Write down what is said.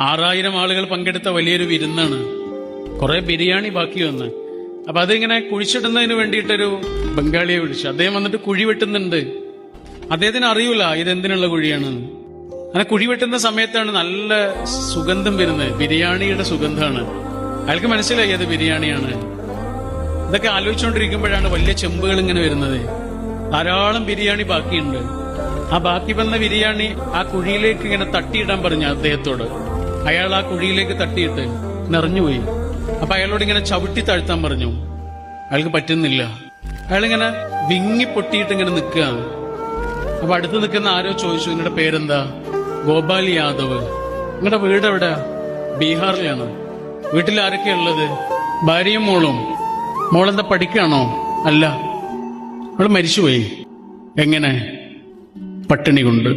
6000 ആളുകൾ പങ്കെടുത്ത വലിയൊരു വിരുന്നാണ്. കുറെ ബിരിയാണി ബാക്കി വന്ന്. അപ്പൊ അതിങ്ങനെ കുഴിച്ചിടുന്നതിന് വേണ്ടിയിട്ടൊരു ബംഗാളിയെ വിളിച്ചു. അദ്ദേഹം വന്നിട്ട് കുഴി വെട്ടുന്നുണ്ട്. അദ്ദേഹത്തിന് അറിയൂല ഇതെന്തിനുള്ള കുഴിയാണെന്ന്. അങ്ങനെ കുഴി വെട്ടുന്ന സമയത്താണ് നല്ല സുഗന്ധം വരുന്നത്. ബിരിയാണിയുടെ സുഗന്ധമാണ്. അയാൾക്ക് മനസ്സിലായി അത് ബിരിയാണിയാണ്. ഇതൊക്കെ ആലോചിച്ചുകൊണ്ടിരിക്കുമ്പോഴാണ് വലിയ ചെമ്പുകൾ ഇങ്ങനെ വരുന്നത്. ധാരാളം ബിരിയാണി ബാക്കിയുണ്ട്. ആ ബാക്കി വന്ന ബിരിയാണി ആ കുഴിയിലേക്ക് ഇങ്ങനെ തട്ടിയിടാൻ പറഞ്ഞു അദ്ദേഹത്തോട്. അയാൾ ആ കുഴിയിലേക്ക് തട്ടിയിട്ട് നിറഞ്ഞുപോയി. അപ്പൊ അയാളോട് ഇങ്ങനെ ചവിട്ടി താഴ്ത്താൻ പറഞ്ഞു. അയാൾക്ക് പറ്റുന്നില്ല. അയാളിങ്ങനെ വിങ്ങി പൊട്ടിയിട്ട് ഇങ്ങനെ നിൽക്കുകയാണ്. അപ്പൊ അടുത്ത് നിൽക്കുന്ന ആരോ ചോദിച്ചു, നിങ്ങളുടെ പേരെന്താ? ഗോപാൽ യാദവ്. നിങ്ങളുടെ വീട് എവിടെ? ബീഹാറിലാണ്. വീട്ടിൽ ആരൊക്കെയാ ഉള്ളത്? ഭാര്യയും മോളും. മോളെന്താ പഠിക്കുകയാണോ? അല്ല, അവള് മരിച്ചുപോയി. എങ്ങനെ? പട്ടിണി കൊണ്ട്.